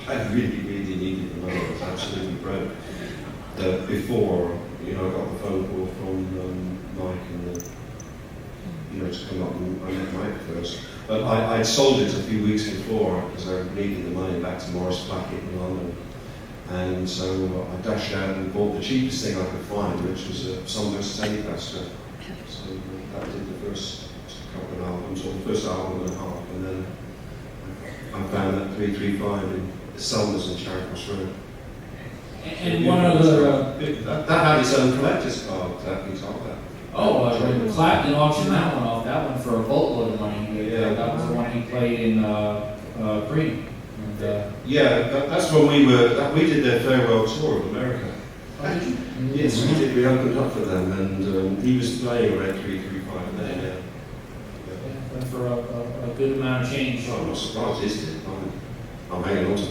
I really, really needed the money. I was absolutely broke. Before, you know, I got the phone call from Mike and you know, to come up and I met Mike first. But I'd sold it a few weeks before because I needed the money back to Morris Blackett in London. And so I dashed out and bought the cheapest thing I could find, which was a Somewhere's Telecaster. So that did the first couple of albums, or the first album and a half, and then I found that 335 in Selma's in Charing Cross Road. And one other... that had its own collector's card, that guitar. Clapton auctioned that one off, that one for a boatload of money. Yeah. That was the one he played in Cream. Yeah, that's when we did their farewell tour of America. Yes, we did. We opened up for them, and he was playing around 335 there. Went for a good amount of change. Oh, I'm not surprised this did. I'm hanging on to it.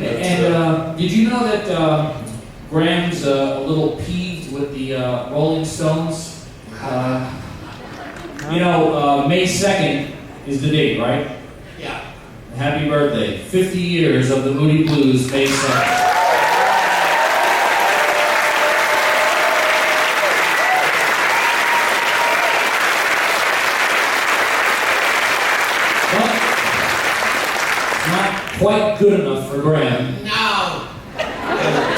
And did you know that Graham's a little peeved with the Rolling Stones? You know, May 2nd is the date, right? Yeah. Happy birthday. 50 years of the Moody Blues, May 2nd. Quite good enough for Graham. No! The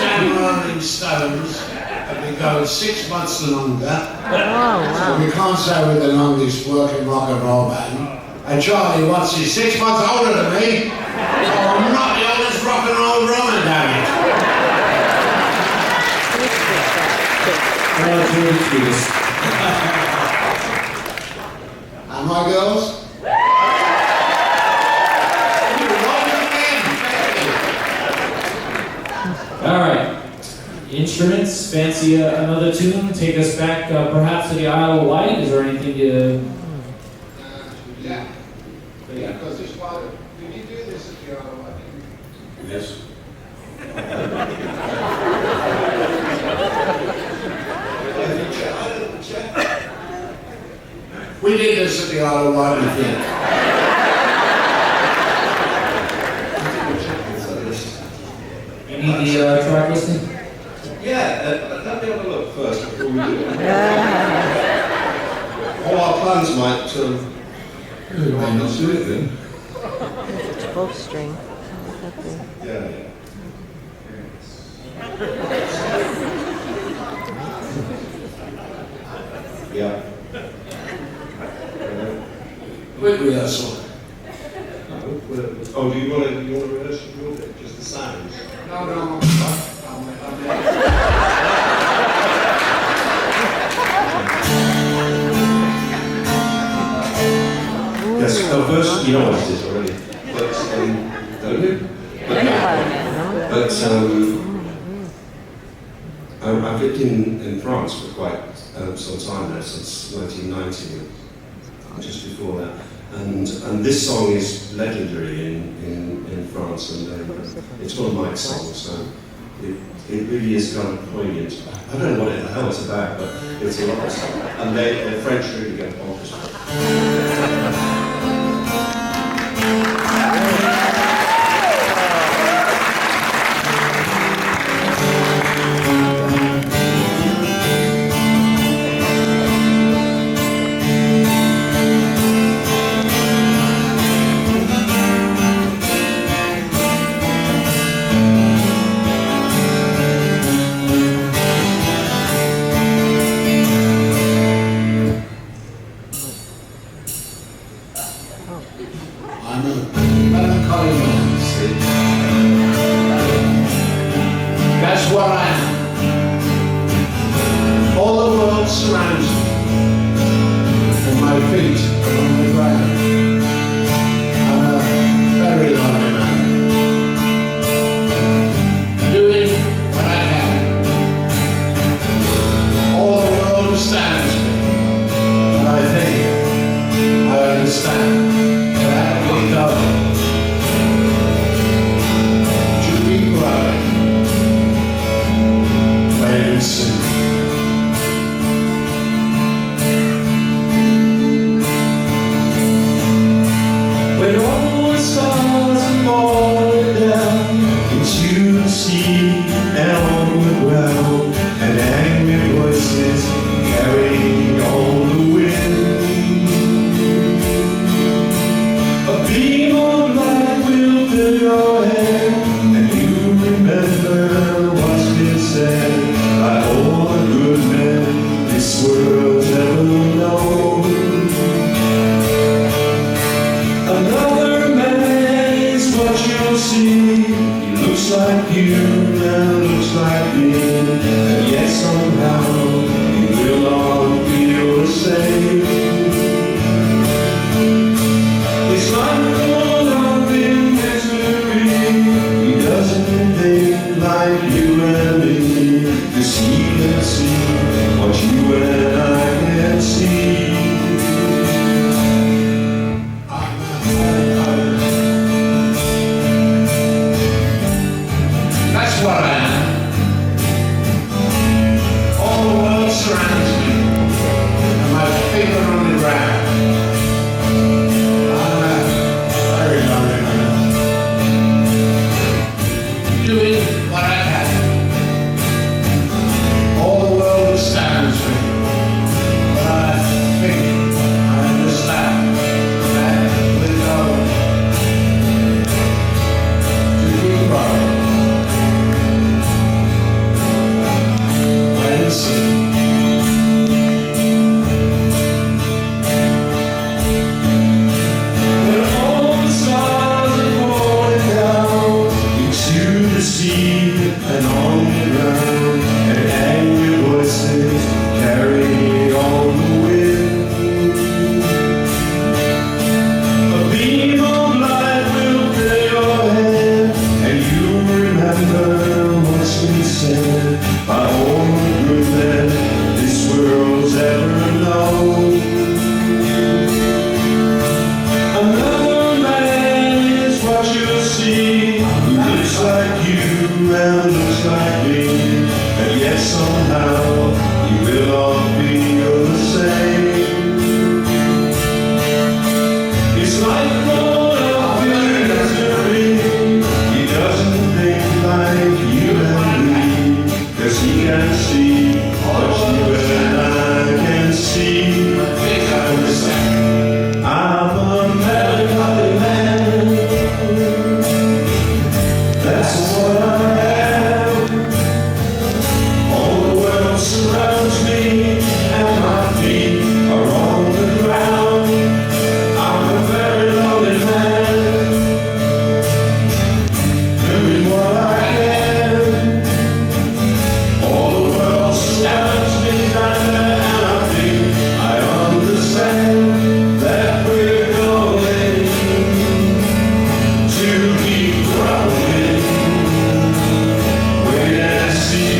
damn Rolling Stones have been going 6 months longer. Oh, wow. So we can't say we're the longest working rock and roll band. And Charlie Watts is 6 months older than me, so I'm not the oldest rock and roll Roman, damn it. And my girls? All right. Instruments, fancy another tune? Take us back perhaps to the Isle of Wight? Is there anything you... Yeah. Yeah, because this one, did you do this at the Isle of Wight? Yes. We did this at the Isle of Wight, I think. You need the track listing? Yeah, let me have a look first before we do it. All our plans might not do it then. It's 12 string. Yeah. Yeah. Quick rehearsal. Oh, do you want to rehearse a little bit? Just the sounds? No. Yes, first, you know what it is already. But, don't you? I've lived in France for quite some time now, since 1990, just before that. And this song is legendary in France, and it's one of Mike's songs, so it really is kind of poignant. I don't know what the hell it's about, but it's a lot of stuff. And the French really get bonkers. I'm a melancholy man, see? That's what I am. All the world surrounds me, and my feet are on the ground. I'm a very lonely man, doing what I can. All the world understands me, and I think I understand. To be quiet, wait and see. looks like you and looks like me, and yet somehow you will all feel the same. It's like all love in misery. He doesn't think like you and me, 'cause he can see what you and I can see. That's what I am. All the world surrounds me, and my feet are on the ground. I'm a very lonely man, doing what I can. All the world astounds me, but I think I understand that we're going to keep growing. When all the stars are falling down into the sea and on the ground, and angry voices carry on the wind, a beam of light will fill your head, and you'll remember what's been said by all the good men this world's ever known. Another man is what you'll see, who looks like you and looks like me, and yet somehow you will all feel the same. It's like growing up in misery. He doesn't think like you and me, 'cause he can see what you and I can see. I'm a melancholy man. That's what I am. All the world surrounds me, and my feet are on the ground. I'm a very lonely man, doing what I can. All the world surrounds me, and I think I understand that we're going to keep growing. Wait and see.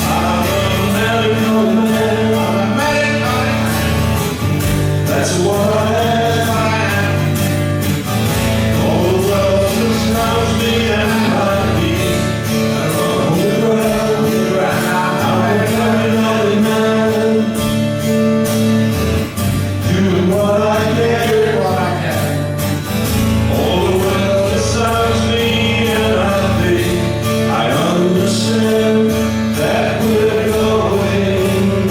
I'm a melancholy man. I'm a melancholy man. That's what I am. All the world surrounds me, and my feet are on the ground. I'm a very lonely man, doing what I can. What I can. All the world surrounds me, and I think I understand that we're going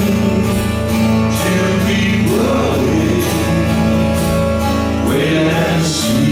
to keep growing. Wait and see.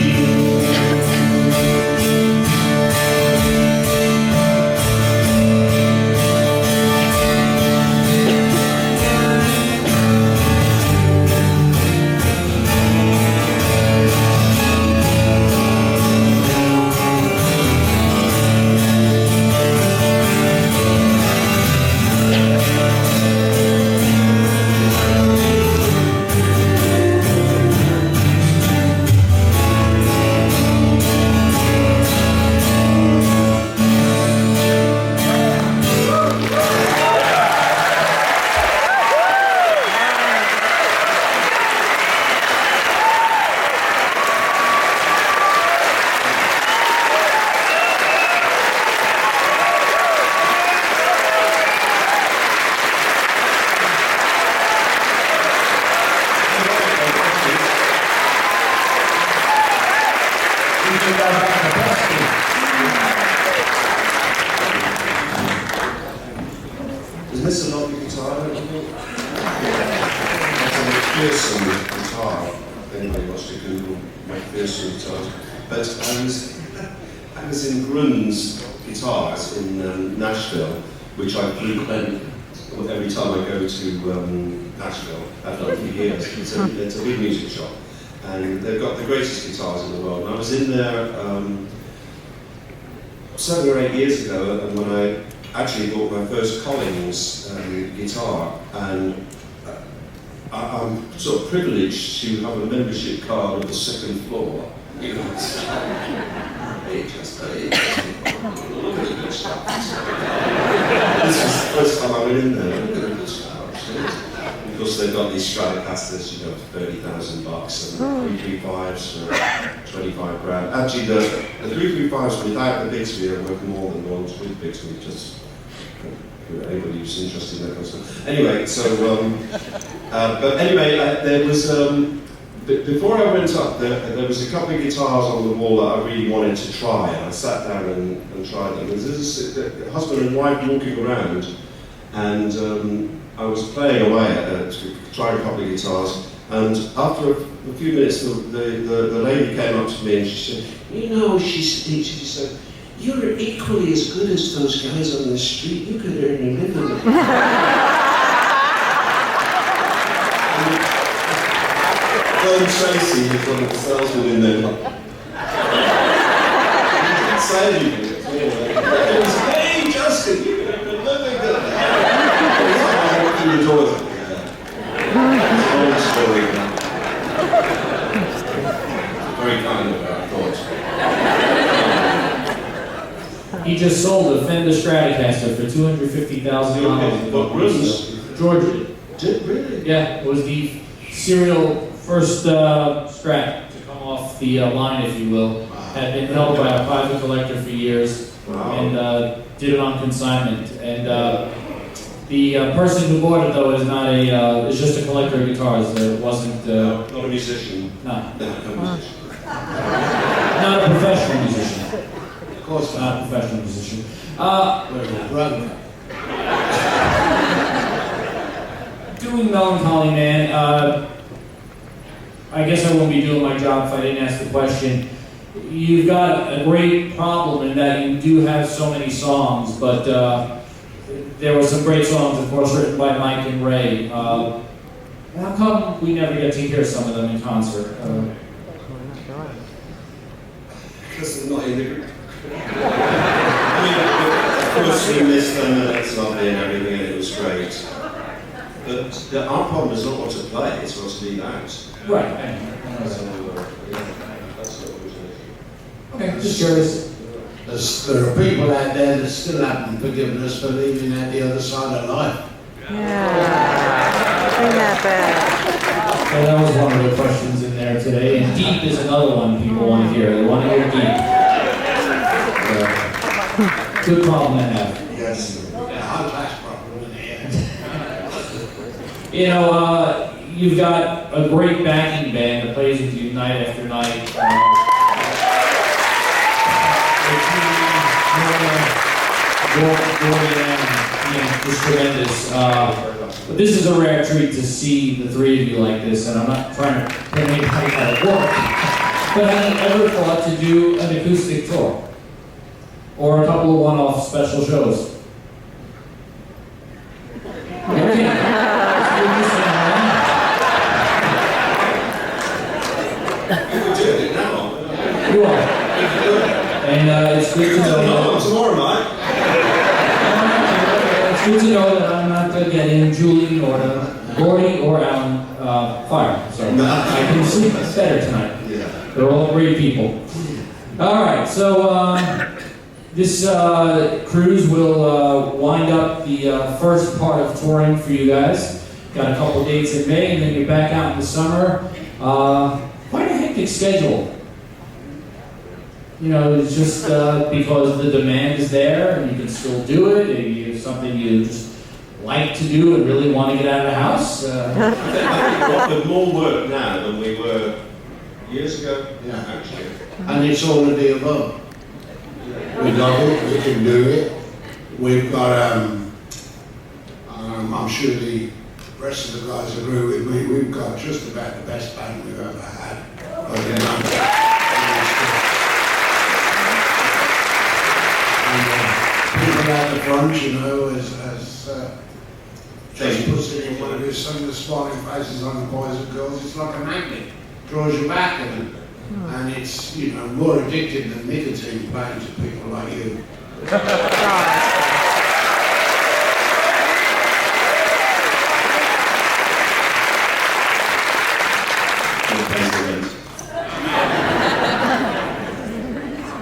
Isn't this a lovely guitar? Don't you think? It's a McPherson guitar. If anybody wants to Google McPherson guitars. But I was in Grun's Guitars in Nashville, which I frequent every time I go to Nashville. I've done it for years. It's a big music shop. and they've got the greatest guitars in the world. And I was in there 7 or 8 years ago, and when I actually bought my first Collins guitar, and I'm sort of privileged to have a membership card on the second floor. You know, it's look at the good stuff. This was the first time I went in there. Look at the good stuff. Because they've got these Stratocasters, you know, for $30,000 and 335s for 25 grand. Actually, the 335s without the Bixby are worth more than the ones with Bixby, just for anybody who's interested in that kind of stuff. Anyway, so, but anyway, there was, before I went up, there was a couple of guitars on the wall that I really wanted to try, and I sat down and tried them. There's a husband and wife walking around, and I was playing away trying a couple of guitars, and after a few minutes, the lady came up to me and she said, you know, she said, you're equally as good as those guys on the street. You could earn a living. Glenn Tracy was one of the salesmen in there. He didn't say anything. It was, hey, Justin, you can earn a living. I walked through the door. It's a long story. Very kind of her, I thought. He just sold a Fender Stratocaster for $250,000. What rooms? George did. Did really? Yeah, it was the serial first Strat to come off the line, if you will. Had been held by a private collector for years, and did it on consignment. And the person who bought it, though, is not a is just a collector of guitars. It wasn't not a musician. no, No, no musician. not a professional musician. Of course Not a professional musician. brother. Doing Melancholy, man. I guess I wouldn't be doing my job if I didn't ask the question. You've got a great problem in that you do have so many songs, but there were some great songs, of course, written by Mike and Ray. How come we never get to hear some of them in concert? Because they're not in the group. I mean, of course we missed them and it's lovely and everything and it was great. But our problem is not what to play, it's what to leave out. Right. So, that's what was it. Okay, just curious. There are people out there that still haven't forgiven us for leaving at the other side of life. Yeah. Isn't that bad? So that was one of the questions in there today. And deep is another one people want to hear. They want to hear deep. Good problem to have. Yes. High class problem in here. You know, you've got a great backing band that plays with you night after night. It's tremendous. But this is a rare treat to see the three of you like this, and I'm not trying to put anybody out of work. But have you ever thought to do an acoustic tour? Or a couple of one-off special shows? Okay. We're doing it now. You are. And it's good to know. No, tomorrow night. It's good to know that I'm not getting Julie or Gordy or Alan fired. So I can sleep better tonight. Yeah. They're all great people. All right, so this cruise will wind up the first part of touring for you guys. Got a couple dates in May, and then you're back out in the summer. Quite a hectic schedule. You know, it's just because the demand is there and you can still do it. It's something you just like to do and really want to get out of the house. I think we've got more work now than we were years ago. Yeah. Actually. And it's all of the above. We love it, we can do it. We've got, I'm sure the rest of the guys agree with me, we've got just about the best band we've ever had. People out the front, you know, as just puts it in one of his some of the smiling faces on the boys and girls, it's like a magnet. draws you back, and it's, you know, more addictive than nicotine playing to people like you.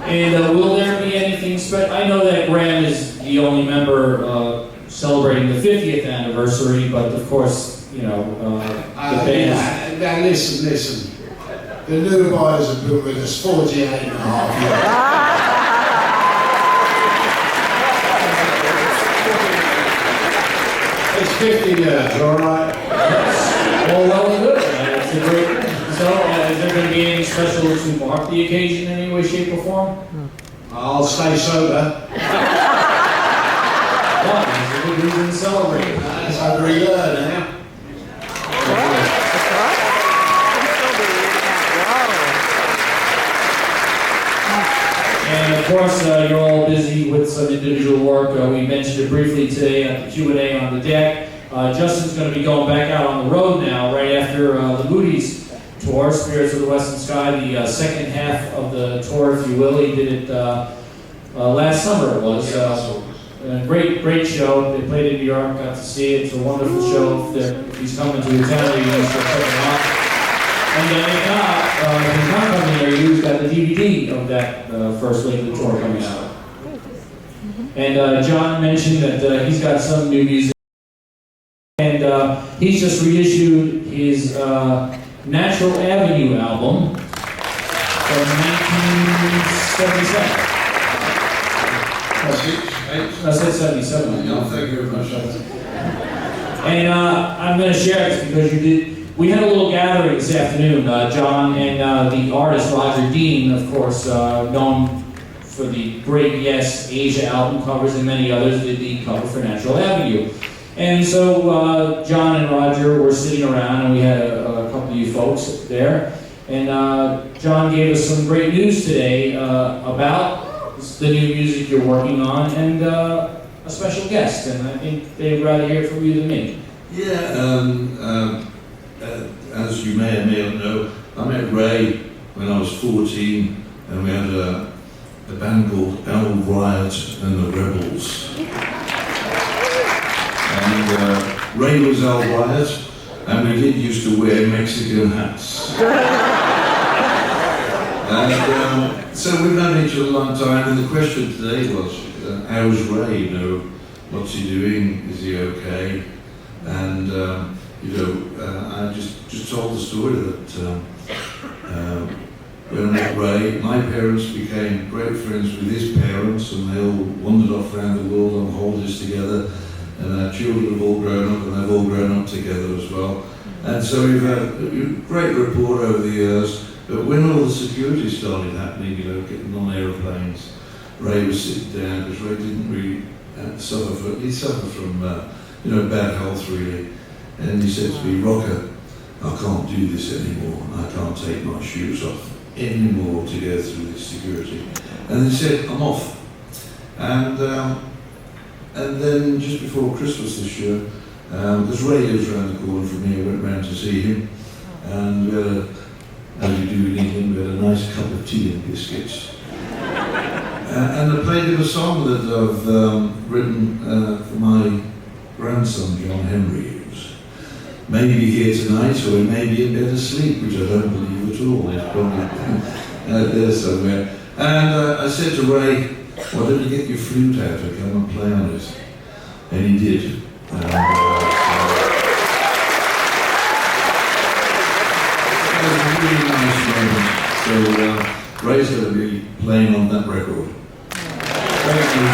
And will there be anything special? I know that Graham is the only member celebrating the 50th anniversary, but of course, you know, the band. Now listen. The new boys have been with us 48 and a half years. It's 50 years, all right? Well and good. It's a great. So, is there going to be anything special to mark the occasion in any way, shape, or form? I'll stay sober. Well, there's a good reason to celebrate. That's over a year now. And of course, you're all busy with some individual work. We mentioned it briefly today at the Q&A on the deck. Justin's going to be going back out on the road now, right after the Moody's tour, Spirits of the Western Sky, the second half of the tour, if you will. He did it last summer, it was. A great show. They played in New York, got to see it. It's a wonderful show. If he's coming to the town, you can check him out. And if he's not coming there, you've got the DVD of that first leg of the tour coming out. And John mentioned that he's got some new music. And he's just reissued his Natural Avenue album from 1977. I said 77. No, thank you very much. And I'm going to share this because we had a little gathering this afternoon. John and the artist Roger Dean, of course, known for the great Yes Asia album covers and many others, did the cover for Natural Avenue. And so John and Roger were sitting around, and we had a couple of you folks there. And John gave us some great news today about the new music you're working on, and a special guest. And I think they'd rather hear from you than me. Yeah, as you may or may not know, I met Ray when I was 14, and we had a band called Al Riot and the Rebels. And Ray was Al Riot, and we did used to wear Mexican hats. And so we've known each other a long time, and the question today was, how's Ray? You know, what's he doing? Is he okay? And you know, I just told the story that when I met Ray, my parents became great friends with his parents, and they all wandered off around the world on holidays together. And our children have all grown up, and they've all grown up together as well. And so we've had a great rapport over the years. But when all the security started happening, you know, getting on aeroplanes, Ray was sitting down because Ray didn't really suffered from you know, bad health really. And he said to me, Rocker, I can't do this anymore. I can't take my shoes off anymore to go through this security. And he said, I'm off. And then just before Christmas this year, there's Ray lives around the corner from me. I went round to see him, and we had as you do in England, we had a nice cup of tea and biscuits. And I played him a song that I've written for my grandson, John Henry. Who's maybe here tonight, or he may be in bed asleep, which I don't believe at all. He's probably out there somewhere. And I said to Ray, why don't you get your flute out and come and play on it? And he did. It was a really nice moment. So Ray's going to be playing on that record. Thank you.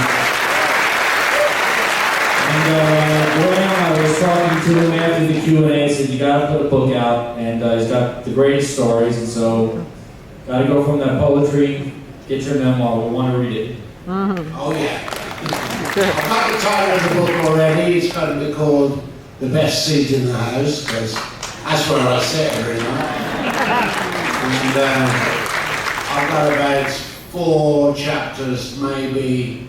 And Graham, I was talking to him after the Q&A, said you got to put a book out, and he's got the greatest stories, and so got to go from that poetry, get your memoir, we want to read it. Oh yeah. I've got the title of the book already. It's going to be called The Best Seat in the House, because that's where I sit every night. And I've got about 4 chapters, maybe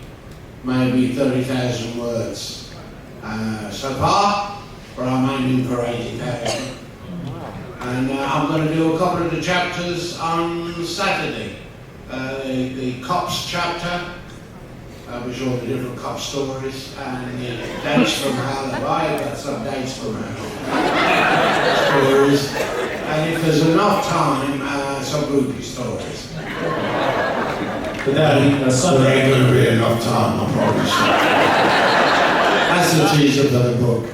30,000 words so far, but I'm aiming for 80,000. And I'm going to do a couple of the chapters on Saturday. The cops chapter, which all the different cop stories, and the dates from hell. I've got some dates from hell stories. And if there's enough time, some groupie stories. But that There ain't going to be enough time, I promise you. That's the teaser for the book.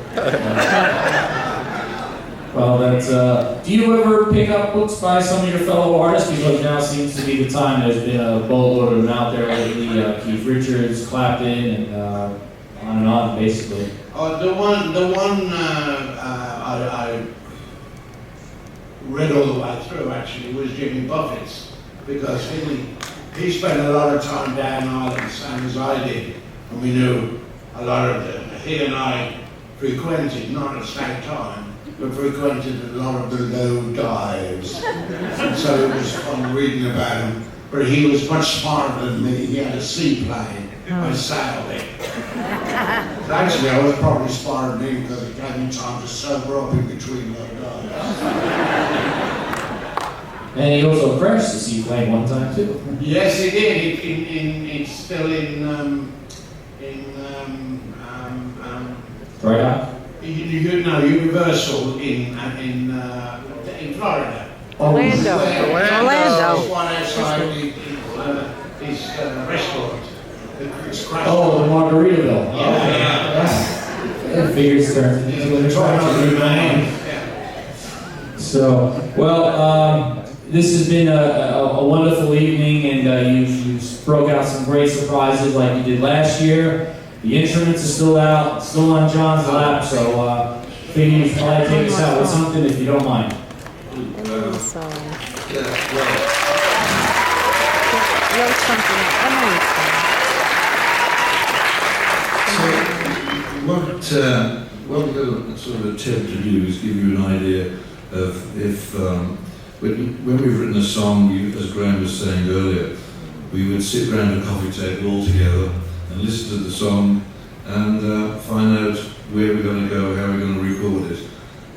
Well, that's, do you ever pick up books by some of your fellow artists? Because now seems to be the time. There's been a boatload of them out there lately. Keith Richards, Clapton, and on and on, basically. The one I read all the way through actually was Jimmy Buffett's, because he spent a lot of time down Ireland, same as I did, and we knew a lot of them. He and I frequented, not at the same time, but frequented a lot of the low dives. And so it was fun reading about him. But he was much smarter than me. He had a seaplane. I sailed it. So actually, I was probably smarter than him because it gave me time to sober up in between low dives. And he also crashed the seaplane one time too. Yes, he did. It's still in Right out? Universal in Florida. Orlando. There's one outside his restaurant. It's crashed. Oh, the Margaritaville. Yeah. It figures turns into an attraction. So, well, this has been a wonderful evening, and you broke out some great surprises like you did last year. The instruments are still out, still on John's lap, so figure you should probably take us out with something if you don't mind. So, Yeah, wrote something. what we're going to sort of attempt to do is give you an idea of if, when we've written a song, as Graham was saying earlier, we would sit around a coffee table all together and listen to the song and find out where we're going to go, how we're going to record it.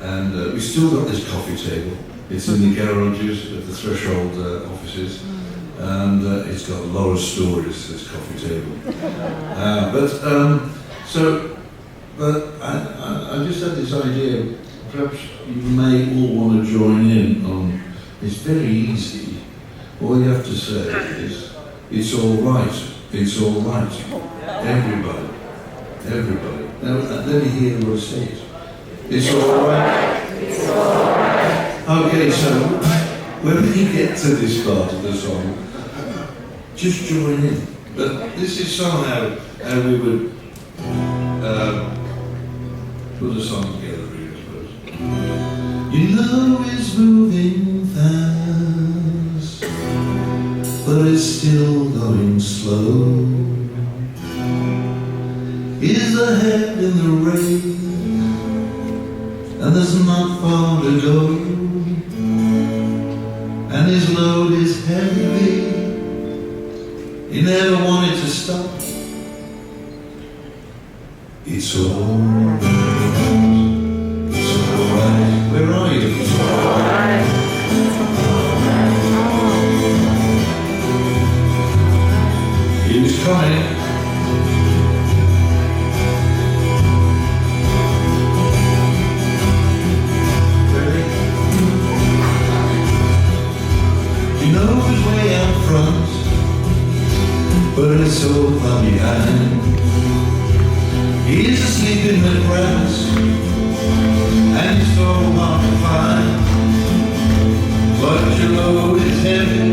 And we've still got this coffee table. It's in the garages at the Threshold offices, and it's got a lot of stories, this coffee table. But I just had this idea, perhaps you may all want to join in on, it's very easy. All you have to say is, it's all right, it's all right. Everybody. Now, let me hear what it says. It's all right. It's all right. Okay, so when we get to this part of the song, just join in. But this is somehow how we would put a song together, really, I suppose. You know it's moving fast, but it's still going slow. He's ahead in the race, and there's not far to go, and his load is heavy. He never wanted to stop. It's alright. It's alright. Where are you? It's alright. He was coming. He knows way out front, but it's so far behind. He's asleep in the grass, and it's so hard to find. But your load is heavy,